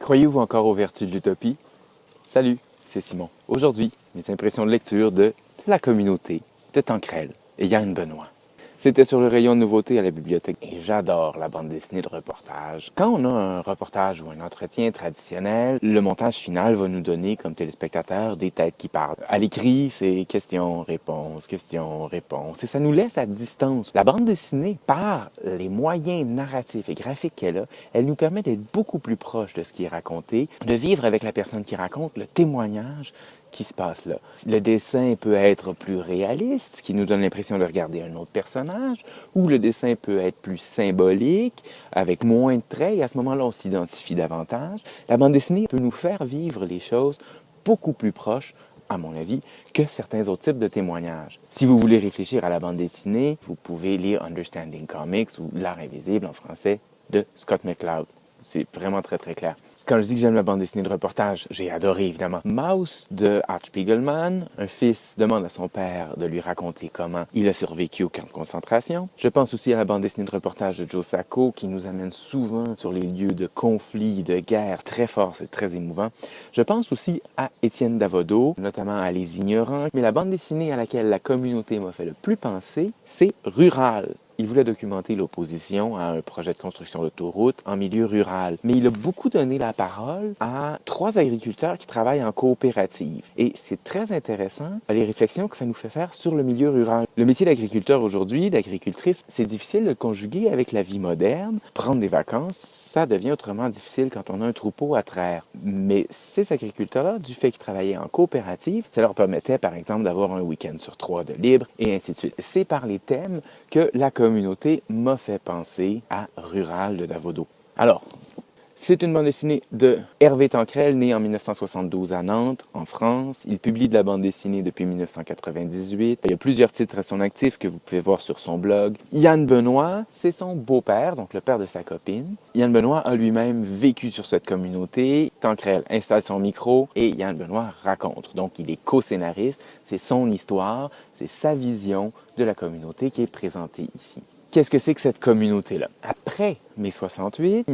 Croyez-vous encore aux vertus de l'utopie? Salut, c'est Simon. Aujourd'hui, mes impressions de lecture de La communauté de Tancrel et Yann Benoît. C'était sur le rayon de nouveautés à la bibliothèque et j'adore la bande dessinée de reportage. Quand on a un reportage ou un entretien traditionnel, le montage final va nous donner comme téléspectateurs des têtes qui parlent. À l'écrit, c'est questions-réponses et ça nous laisse à distance. La bande dessinée, par les moyens narratifs et graphiques qu'elle a, elle nous permet d'être beaucoup plus proche de ce qui est raconté, de vivre avec la personne qui raconte le témoignage qui se passe là. Le dessin peut être plus réaliste, ce qui nous donne l'impression de regarder un autre personnage, ou le dessin peut être plus symbolique, avec moins de traits, et à ce moment-là, on s'identifie davantage. La bande dessinée peut nous faire vivre les choses beaucoup plus proches, à mon avis, que certains autres types de témoignages. Si vous voulez réfléchir à la bande dessinée, vous pouvez lire Understanding Comics ou L'Art invisible en français de Scott McCloud. C'est vraiment très, très clair. Quand je dis que j'aime la bande dessinée de reportage, j'ai adoré, évidemment. Maus de Art Spiegelman. Un fils demande à son père de lui raconter comment il a survécu au camp de concentration. Je pense aussi à la bande dessinée de reportage de Joe Sacco, qui nous amène souvent sur les lieux de conflits, de guerres très forts et très émouvants. Je pense aussi à Étienne Davodo, notamment à Les Ignorants. Mais la bande dessinée à laquelle la communauté m'a fait le plus penser, c'est Rural. Il voulait documenter l'opposition à un projet de construction d'autoroute en milieu rural. Mais il a beaucoup donné la parole à 3 agriculteurs qui travaillent en coopérative. Et c'est très intéressant les réflexions que ça nous fait faire sur le milieu rural. Le métier d'agriculteur aujourd'hui, d'agricultrice, c'est difficile de le conjuguer avec la vie moderne. Prendre des vacances, ça devient autrement difficile quand on a un troupeau à traire. Mais ces agriculteurs-là, du fait qu'ils travaillaient en coopérative, ça leur permettait par exemple d'avoir un week-end sur 3 de libre et ainsi de suite. C'est par les thèmes que la communauté m'a fait penser à Rural de Davodo. Alors, c'est une bande dessinée de Hervé Tancrel, né en 1972 à Nantes, en France. Il publie de la bande dessinée depuis 1998. Il y a plusieurs titres à son actif que vous pouvez voir sur son blog. Yann Benoît, c'est son beau-père, donc le père de sa copine. Yann Benoît a lui-même vécu sur cette communauté. Tancrel installe son micro et Yann Benoît raconte. Donc, il est co-scénariste. C'est son histoire, c'est sa vision de la communauté qui est présentée ici. Qu'est-ce que c'est que cette communauté-là? Après mai 68,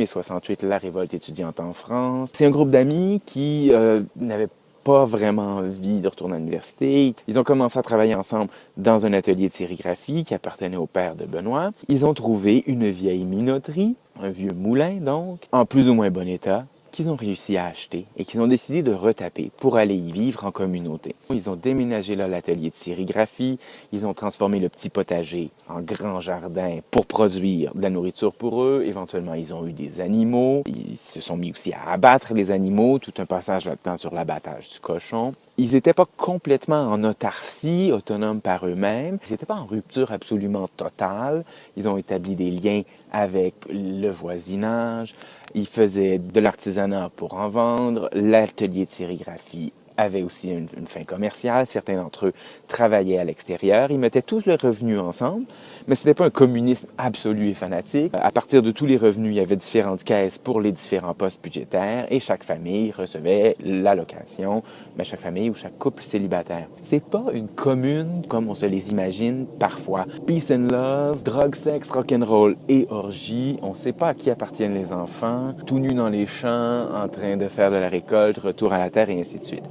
la révolte étudiante en France, c'est un groupe d'amis qui n'avaient pas vraiment envie de retourner à l'université. Ils ont commencé à travailler ensemble dans un atelier de sérigraphie qui appartenait au père de Benoît. Ils ont trouvé une vieille minoterie, un vieux moulin donc, en plus ou moins bon état, qu'ils ont réussi à acheter et qu'ils ont décidé de retaper pour aller y vivre en communauté. Ils ont déménagé là l'atelier de sérigraphie, ils ont transformé le petit potager en grand jardin pour produire de la nourriture pour eux. Éventuellement, ils ont eu des animaux. Ils se sont mis aussi à abattre les animaux, tout un passage là-dedans sur l'abattage du cochon. Ils n'étaient pas complètement en autarcie, autonomes par eux-mêmes. Ils n'étaient pas en rupture absolument totale. Ils ont établi des liens avec le voisinage. Ils faisaient de l'artisanat pour en vendre. L'atelier de sérigraphie avait aussi une fin commerciale. Certains d'entre eux travaillaient à l'extérieur. Ils mettaient tous leurs revenus ensemble, mais ce n'était pas un communisme absolu et fanatique. À partir de tous les revenus, il y avait différentes caisses pour les différents postes budgétaires et chaque famille recevait l'allocation, mais chaque famille ou chaque couple célibataire. C'est pas une commune comme on se les imagine parfois. Peace and love, drogue, sexe, rock'n'roll et orgie. On ne sait pas à qui appartiennent les enfants, tout nus dans les champs, en train de faire de la récolte, retour à la terre et ainsi de suite.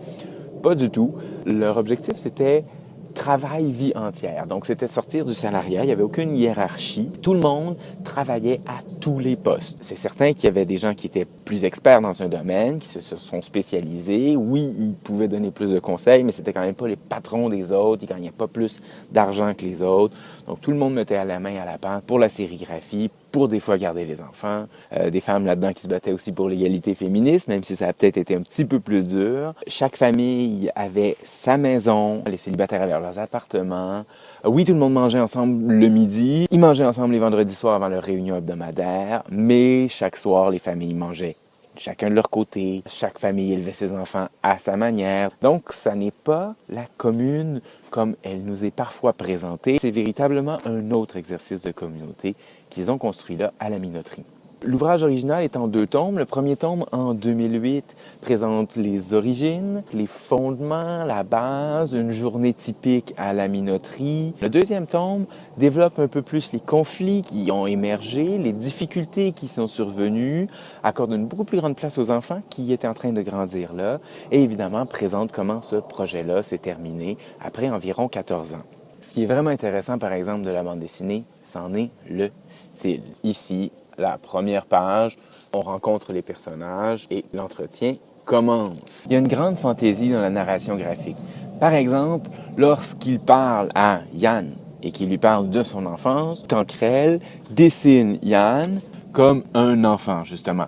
Pas du tout. Leur objectif, c'était travail vie entière. Donc, c'était sortir du salariat. Il n'y avait aucune hiérarchie. Tout le monde travaillait à tous les postes. C'est certain qu'il y avait des gens qui étaient plus experts dans un domaine, qui se sont spécialisés. Oui, ils pouvaient donner plus de conseils, mais c'était quand même pas les patrons des autres. Ils gagnaient pas plus d'argent que les autres. Donc, tout le monde mettait à la main à la pâte pour la sérigraphie, pour des fois garder les enfants. Des femmes là-dedans qui se battaient aussi pour l'égalité féministe, même si ça a peut-être été un petit peu plus dur. Chaque famille avait sa maison. Les célibataires avaient leurs appartements. Oui, tout le monde mangeait ensemble le midi. Ils mangeaient ensemble les vendredis soirs avant leur réunion hebdomadaire. Mais chaque soir, les familles mangeaient chacun de leur côté. Chaque famille élevait ses enfants à sa manière. Donc, ça n'est pas la commune comme elle nous est parfois présentée. C'est véritablement un autre exercice de communauté qu'ils ont construit là à la minoterie. L'ouvrage original est en 2 tomes. Le premier tome, en 2008, présente les origines, les fondements, la base, une journée typique à la minoterie. Le deuxième tome développe un peu plus les conflits qui ont émergé, les difficultés qui sont survenues, accorde une beaucoup plus grande place aux enfants qui étaient en train de grandir là, et évidemment présente comment ce projet-là s'est terminé après environ 14 ans. Ce qui est vraiment intéressant, par exemple, de la bande dessinée, c'en est le style. Ici, la première page, on rencontre les personnages et l'entretien commence. Il y a une grande fantaisie dans la narration graphique. Par exemple, lorsqu'il parle à Yann et qu'il lui parle de son enfance, Tanquerel dessine Yann comme un enfant, justement,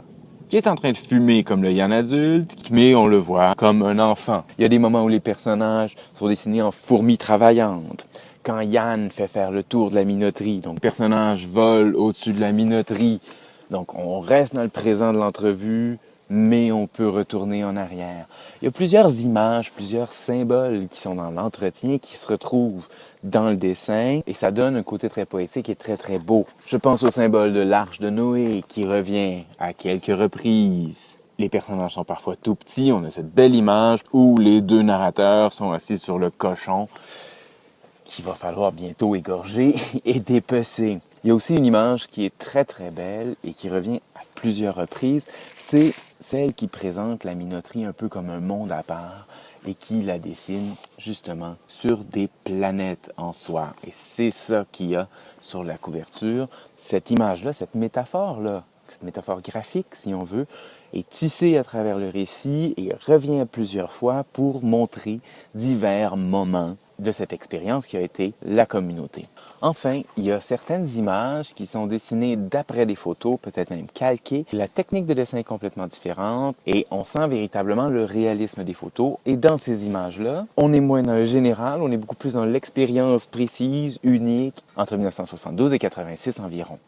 qui est en train de fumer comme le Yann adulte, mais on le voit comme un enfant. Il y a des moments où les personnages sont dessinés en fourmis travaillantes. Quand Yann fait faire le tour de la minoterie, donc le personnage vole au-dessus de la minoterie, donc on reste dans le présent de l'entrevue, mais on peut retourner en arrière. Il y a plusieurs images, plusieurs symboles qui sont dans l'entretien, qui se retrouvent dans le dessin, et ça donne un côté très poétique et très très beau. Je pense au symbole de l'Arche de Noé, qui revient à quelques reprises. Les personnages sont parfois tout petits, on a cette belle image où les 2 narrateurs sont assis sur le cochon, qu'il va falloir bientôt égorger et dépecer. Il y a aussi une image qui est très très belle et qui revient à plusieurs reprises, c'est celle qui présente la minoterie un peu comme un monde à part et qui la dessine justement sur des planètes en soi. Et c'est ça qu'il y a sur la couverture. Cette image-là, cette métaphore graphique si on veut, est tissée à travers le récit et revient plusieurs fois pour montrer divers moments de cette expérience qui a été la communauté. Enfin, il y a certaines images qui sont dessinées d'après des photos, peut-être même calquées. La technique de dessin est complètement différente et on sent véritablement le réalisme des photos. Et dans ces images-là, on est moins dans le général, on est beaucoup plus dans l'expérience précise, unique, entre 1972 et 86 environ.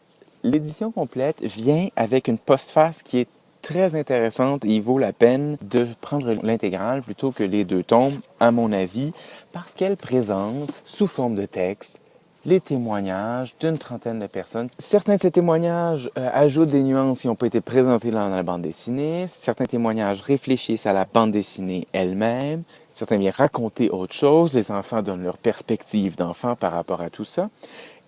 L'édition complète vient avec une postface qui est très intéressante et il vaut la peine de prendre l'intégrale plutôt que les 2 tomes, à mon avis, parce qu'elle présente, sous forme de texte, les témoignages d'une trentaine de personnes. Certains de ces témoignages ajoutent des nuances qui n'ont pas été présentées dans la bande dessinée. Certains témoignages réfléchissent à la bande dessinée elle-même. Certains viennent raconter autre chose. Les enfants donnent leur perspective d'enfant par rapport à tout ça.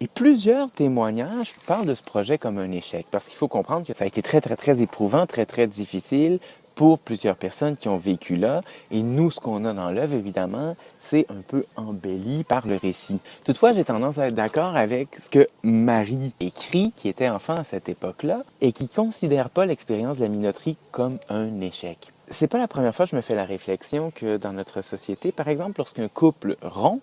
Et plusieurs témoignages parlent de ce projet comme un échec, parce qu'il faut comprendre que ça a été très, très, très éprouvant, très, très difficile pour plusieurs personnes qui ont vécu là. Et nous, ce qu'on a dans l'œuvre, évidemment, c'est un peu embelli par le récit. Toutefois, j'ai tendance à être d'accord avec ce que Marie écrit, qui était enfant à cette époque-là, et qui ne considère pas l'expérience de la minoterie comme un échec. C'est pas la première fois que je me fais la réflexion que dans notre société, par exemple, lorsqu'un couple rompt,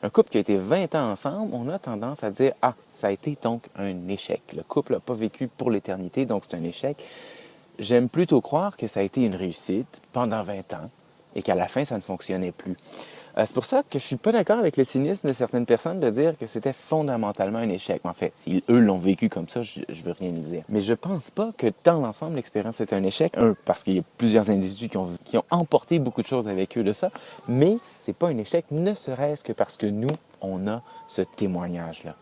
un couple qui a été 20 ans ensemble, on a tendance à dire « Ah, ça a été donc un échec. Le couple n'a pas vécu pour l'éternité, donc c'est un échec. » J'aime plutôt croire que ça a été une réussite pendant 20 ans et qu'à la fin, ça ne fonctionnait plus. C'est pour ça que je suis pas d'accord avec le cynisme de certaines personnes de dire que c'était fondamentalement un échec. En fait, si eux l'ont vécu comme ça, je veux rien dire. Mais je pense pas que dans l'ensemble, l'expérience est un échec. Parce qu'il y a plusieurs individus qui ont emporté beaucoup de choses avec eux de ça, mais c'est pas un échec, ne serait-ce que parce que nous, on a ce témoignage-là.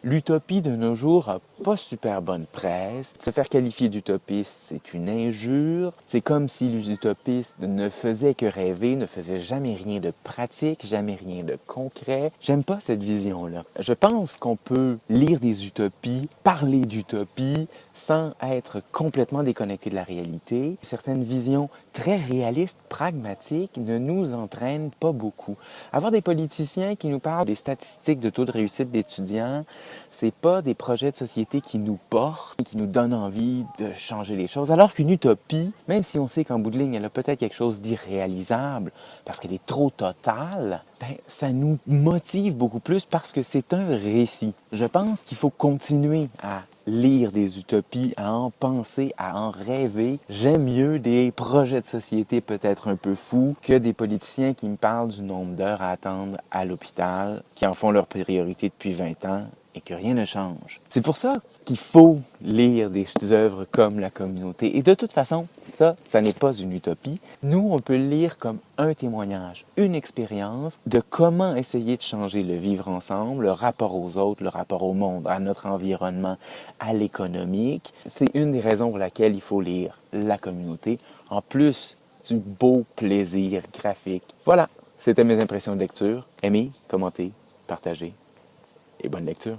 L'utopie de nos jours n'a pas super bonne presse. Se faire qualifier d'utopiste, c'est une injure. C'est comme si les utopistes ne faisaient que rêver, ne faisaient jamais rien de pratique, jamais rien de concret. J'aime pas cette vision-là. Je pense qu'on peut lire des utopies, parler d'utopie, sans être complètement déconnecté de la réalité. Certaines visions très réalistes, pragmatiques, ne nous entraînent pas beaucoup. Avoir des politiciens qui nous parlent des statistiques de taux de réussite d'étudiants, c'est pas des projets de société qui nous portent et qui nous donnent envie de changer les choses. Alors qu'une utopie, même si on sait qu'en bout de ligne, elle a peut-être quelque chose d'irréalisable parce qu'elle est trop totale, ça nous motive beaucoup plus parce que c'est un récit. Je pense qu'il faut continuer à lire des utopies, à en penser, à en rêver. J'aime mieux des projets de société peut-être un peu fous que des politiciens qui me parlent du nombre d'heures à attendre à l'hôpital, qui en font leur priorité depuis 20 ans et que rien ne change. C'est pour ça qu'il faut lire des œuvres comme La Communauté. Et de toute façon, ça n'est pas une utopie. Nous, on peut le lire comme un témoignage, une expérience de comment essayer de changer le vivre ensemble, le rapport aux autres, le rapport au monde, à notre environnement, à l'économique. C'est une des raisons pour laquelle il faut lire La Communauté, en plus du beau plaisir graphique. Voilà, c'était mes impressions de lecture. Aimez, commentez, partagez et bonne lecture.